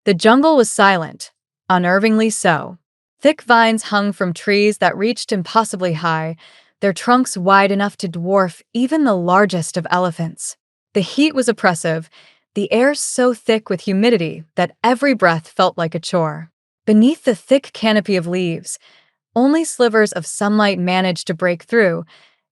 The jungle was silent, unnervingly so. Thick vines hung from trees that reached impossibly high, their trunks wide enough to dwarf even the largest of elephants. The heat was oppressive, the air so thick with humidity that every breath felt like a chore. Beneath the thick canopy of leaves, only slivers of sunlight managed to break through,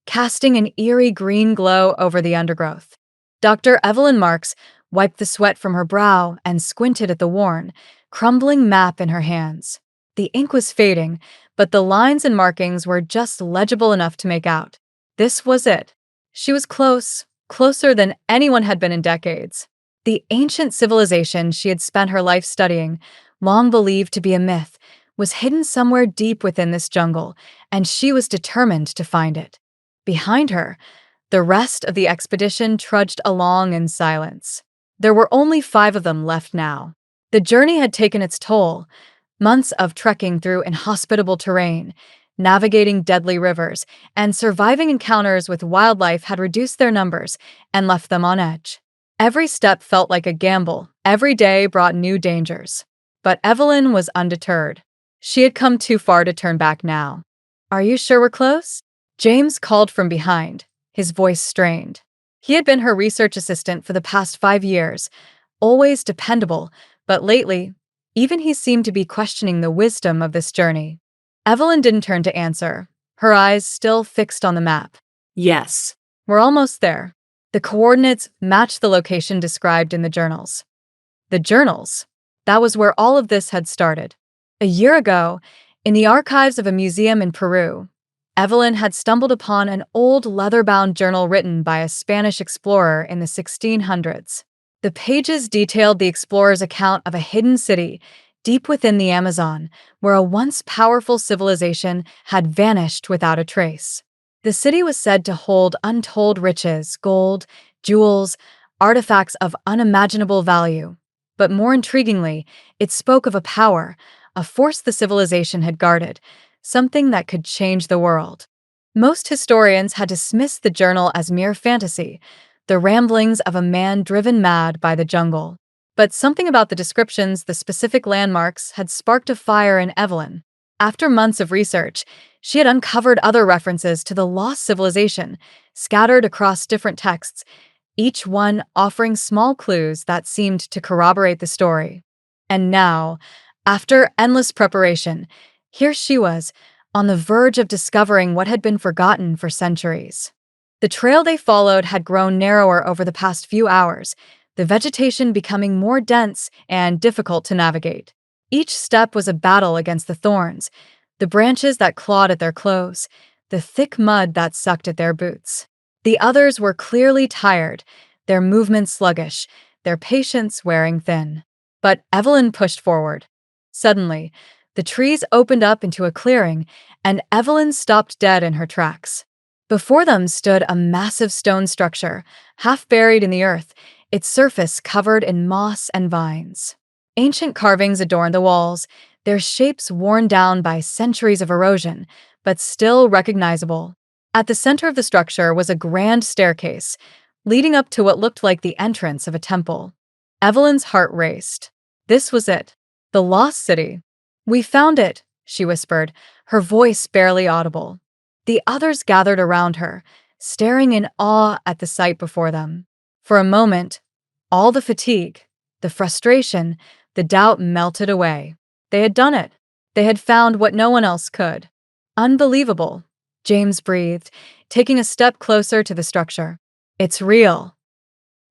casting an eerie green glow over the undergrowth. Dr. Evelyn Marks wiped the sweat from her brow and squinted at the worn, crumbling map in her hands. The ink was fading, but the lines and markings were just legible enough to make out. This was it. She was close, closer than anyone had been in decades. The ancient civilization she had spent her life studying, long believed to be a myth, was hidden somewhere deep within this jungle, and she was determined to find it. Behind her, the rest of the expedition trudged along in silence. There were only 5 of them left now. The journey had taken its toll. Months of trekking through inhospitable terrain, navigating deadly rivers, and surviving encounters with wildlife had reduced their numbers and left them on edge. Every step felt like a gamble. Every day brought new dangers. But Evelyn was undeterred. She had come too far to turn back now. "Are you sure we're close?" James called from behind, his voice strained. He had been her research assistant for the past 5 years, always dependable, but lately, even he seemed to be questioning the wisdom of this journey. Evelyn didn't turn to answer, her eyes still fixed on the map. Yes. "We're almost there." The coordinates matched the location described in the journals. The journals? That was where all of this had started. A year ago, in the archives of a museum in Peru, Evelyn had stumbled upon an old leather-bound journal written by a Spanish explorer in the 1600s. The pages detailed the explorer's account of a hidden city deep within the Amazon, where a once powerful civilization had vanished without a trace. The city was said to hold untold riches, gold, jewels, artifacts of unimaginable value. But more intriguingly, it spoke of a force the civilization had guarded, something that could change the world. Most historians had dismissed the journal as mere fantasy, the ramblings of a man driven mad by the jungle. But something about the descriptions, the specific landmarks, had sparked a fire in Evelyn. After months of research, she had uncovered other references to the lost civilization, scattered across different texts, each one offering small clues that seemed to corroborate the story. And now, after endless preparation, here she was, on the verge of discovering what had been forgotten for centuries. The trail they followed had grown narrower over the past few hours, the vegetation becoming more dense and difficult to navigate. Each step was a battle against the thorns, the branches that clawed at their clothes, the thick mud that sucked at their boots. The others were clearly tired, their movements sluggish, their patience wearing thin. But Evelyn pushed forward. Suddenly, the trees opened up into a clearing, and Evelyn stopped dead in her tracks. Before them stood a massive stone structure, half buried in the earth, its surface covered in moss and vines. Ancient carvings adorned the walls, their shapes worn down by centuries of erosion, but still recognizable. At the center of the structure was a grand staircase, leading up to what looked like the entrance of a temple. Evelyn's heart raced. This was it, the lost city. "We found it," she whispered, her voice barely audible. The others gathered around her, staring in awe at the sight before them. For a moment, all the fatigue, the frustration, the doubt melted away. They had done it. They had found what no one else could. "Unbelievable," James breathed, taking a step closer to the structure. "It's real."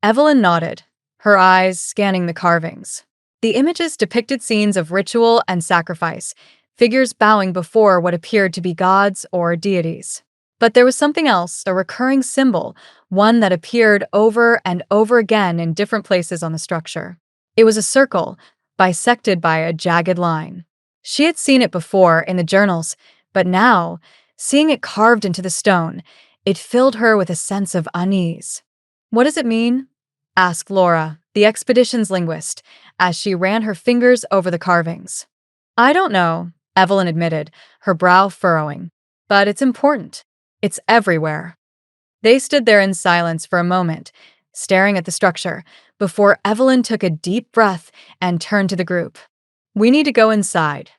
Evelyn nodded, her eyes scanning the carvings. The images depicted scenes of ritual and sacrifice, figures bowing before what appeared to be gods or deities. But there was something else, a recurring symbol, one that appeared over and over again in different places on the structure. It was a circle, bisected by a jagged line. She had seen it before in the journals, but now, seeing it carved into the stone, it filled her with a sense of unease. "What does it mean?" asked Laura, the expedition's linguist, as she ran her fingers over the carvings. "I don't know," Evelyn admitted, her brow furrowing. "But it's important. It's everywhere." They stood there in silence for a moment, staring at the structure, before Evelyn took a deep breath and turned to the group. "We need to go inside."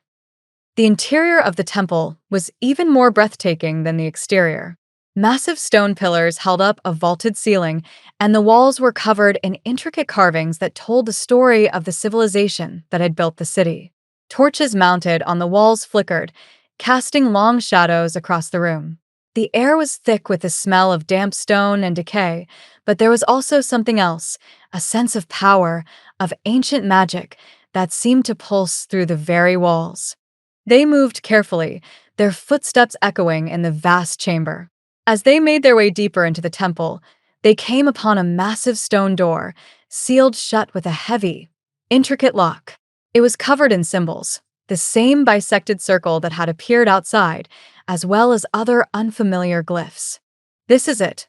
The interior of the temple was even more breathtaking than the exterior. Massive stone pillars held up a vaulted ceiling, and the walls were covered in intricate carvings that told the story of the civilization that had built the city. Torches mounted on the walls flickered, casting long shadows across the room. The air was thick with the smell of damp stone and decay, but there was also something else, a sense of power, of ancient magic, that seemed to pulse through the very walls. They moved carefully, their footsteps echoing in the vast chamber. As they made their way deeper into the temple, they came upon a massive stone door, sealed shut with a heavy, intricate lock. It was covered in symbols, the same bisected circle that had appeared outside, as well as other unfamiliar glyphs. "This is it,"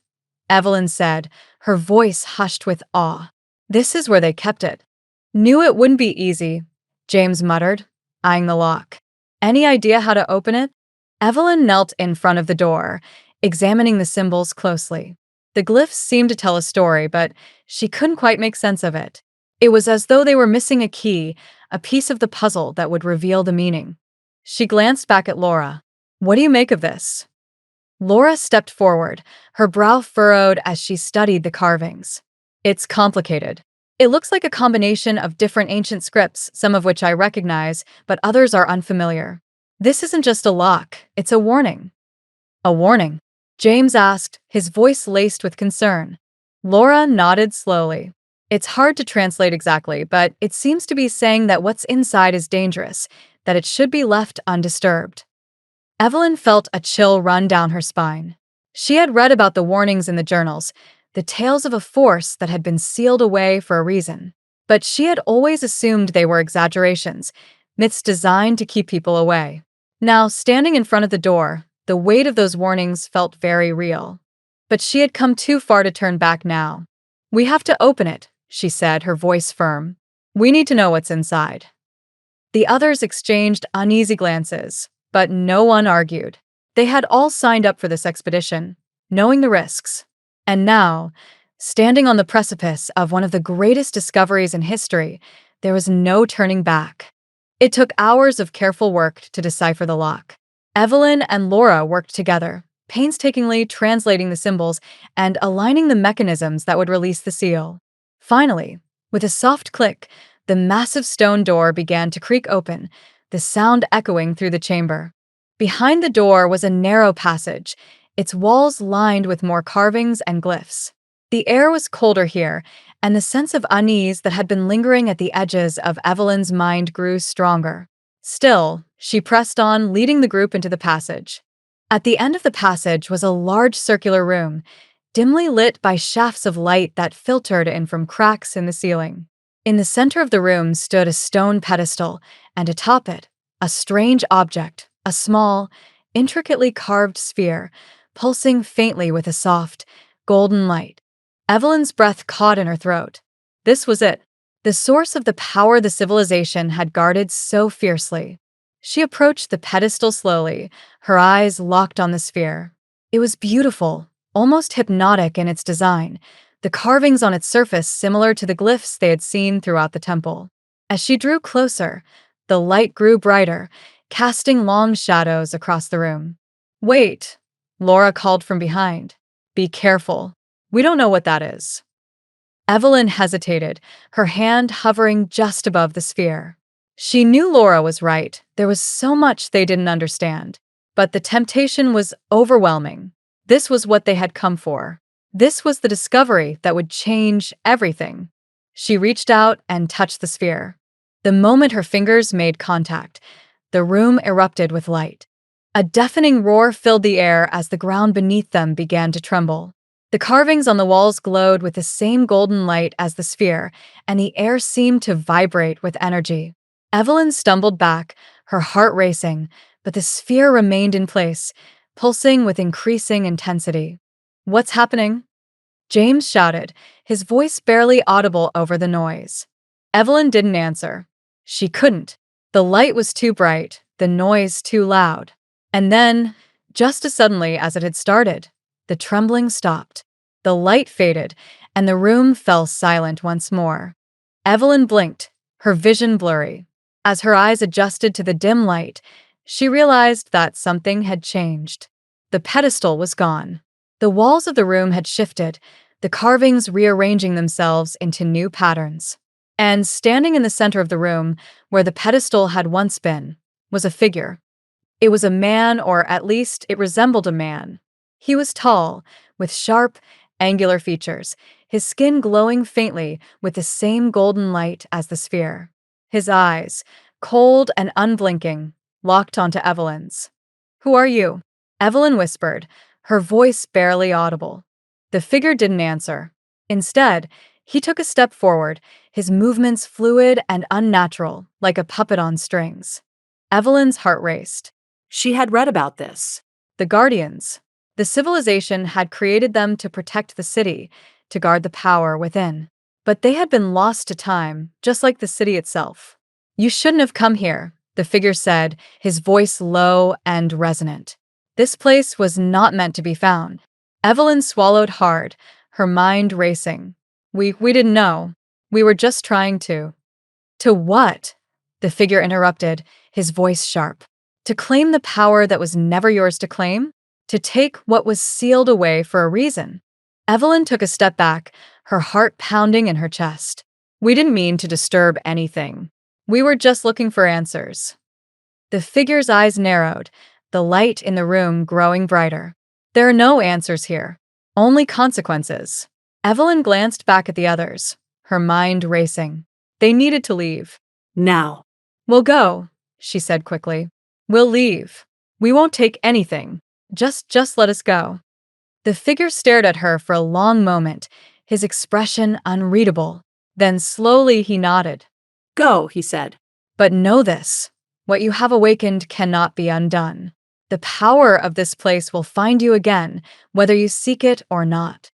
Evelyn said, her voice hushed with awe. "This is where they kept it." "Knew it wouldn't be easy," James muttered, eyeing the lock. "Any idea how to open it?" Evelyn knelt in front of the door, examining the symbols closely. The glyphs seemed to tell a story, but she couldn't quite make sense of it. It was as though they were missing a key, a piece of the puzzle that would reveal the meaning. She glanced back at Laura. "What do you make of this?" Laura stepped forward, her brow furrowed as she studied the carvings. "It's complicated. It looks like a combination of different ancient scripts, some of which I recognize, but others are unfamiliar. This isn't just a lock, it's a warning." "A warning?" James asked, his voice laced with concern. Laura nodded slowly. "It's hard to translate exactly, but it seems to be saying that what's inside is dangerous, that it should be left undisturbed." Evelyn felt a chill run down her spine. She had read about the warnings in the journals, the tales of a force that had been sealed away for a reason. But she had always assumed they were exaggerations, myths designed to keep people away. Now, standing in front of the door, the weight of those warnings felt very real. But she had come too far to turn back now. "We have to open it," she said, her voice firm. "We need to know what's inside." The others exchanged uneasy glances, but no one argued. They had all signed up for this expedition, knowing the risks. And now, standing on the precipice of one of the greatest discoveries in history, there was no turning back. It took hours of careful work to decipher the lock. Evelyn and Laura worked together, painstakingly translating the symbols and aligning the mechanisms that would release the seal. Finally, with a soft click, the massive stone door began to creak open, the sound echoing through the chamber. Behind the door was a narrow passage, its walls lined with more carvings and glyphs. The air was colder here, and the sense of unease that had been lingering at the edges of Evelyn's mind grew stronger. Still, she pressed on, leading the group into the passage. At the end of the passage was a large circular room, dimly lit by shafts of light that filtered in from cracks in the ceiling. In the center of the room stood a stone pedestal, and atop it, a strange object, a small, intricately carved sphere, pulsing faintly with a soft, golden light. Evelyn's breath caught in her throat. This was it, the source of the power the civilization had guarded so fiercely. She approached the pedestal slowly, her eyes locked on the sphere. It was beautiful, almost hypnotic in its design, the carvings on its surface similar to the glyphs they had seen throughout the temple. As she drew closer, the light grew brighter, casting long shadows across the room. "Wait," Laura called from behind. "Be careful. We don't know what that is." Evelyn hesitated, her hand hovering just above the sphere. She knew Laura was right. There was so much they didn't understand. But the temptation was overwhelming. This was what they had come for. This was the discovery that would change everything. She reached out and touched the sphere. The moment her fingers made contact, the room erupted with light. A deafening roar filled the air as the ground beneath them began to tremble. The carvings on the walls glowed with the same golden light as the sphere, and the air seemed to vibrate with energy. Evelyn stumbled back, her heart racing, but the sphere remained in place, pulsing with increasing intensity. "What's happening?" James shouted, his voice barely audible over the noise. Evelyn didn't answer. She couldn't. The light was too bright, the noise too loud. And then, just as suddenly as it had started, the trembling stopped. The light faded, and the room fell silent once more. Evelyn blinked, her vision blurry. As her eyes adjusted to the dim light, she realized that something had changed. The pedestal was gone. The walls of the room had shifted, the carvings rearranging themselves into new patterns. And standing in the center of the room, where the pedestal had once been, was a figure. It was a man, or at least it resembled a man. He was tall, with sharp, angular features, his skin glowing faintly with the same golden light as the sphere. His eyes, cold and unblinking, locked onto Evelyn's. "Who are you?" Evelyn whispered, her voice barely audible. The figure didn't answer. Instead, he took a step forward, his movements fluid and unnatural, like a puppet on strings. Evelyn's heart raced. She had read about this. The Guardians. The civilization had created them to protect the city, to guard the power within. But they had been lost to time, just like the city itself. "You shouldn't have come here," the figure said, his voice low and resonant. "This place was not meant to be found." Evelyn swallowed hard, her mind racing. We didn't know. We were just trying to." "To what?" The figure interrupted, his voice sharp. "To claim the power that was never yours to claim? To take what was sealed away for a reason?" Evelyn took a step back, her heart pounding in her chest. "We didn't mean to disturb anything. We were just looking for answers." The figure's eyes narrowed, the light in the room growing brighter. "There are no answers here, only consequences." Evelyn glanced back at the others, her mind racing. They needed to leave. "Now." "We'll go," she said quickly. "We'll leave. We won't take anything. Just let us go." The figure stared at her for a long moment, his expression unreadable. Then slowly he nodded. "Go," he said. "But know this. What you have awakened cannot be undone. The power of this place will find you again, whether you seek it or not."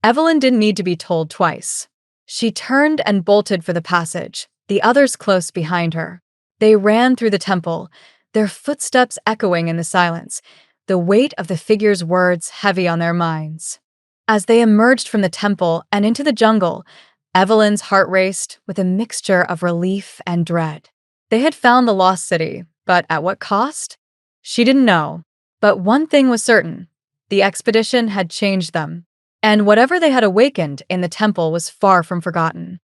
Evelyn didn't need to be told twice. She turned and bolted for the passage, the others close behind her. They ran through the temple, their footsteps echoing in the silence, the weight of the figure's words heavy on their minds. As they emerged from the temple and into the jungle, Evelyn's heart raced with a mixture of relief and dread. They had found the lost city, but at what cost? She didn't know. But one thing was certain. The expedition had changed them. And whatever they had awakened in the temple was far from forgotten.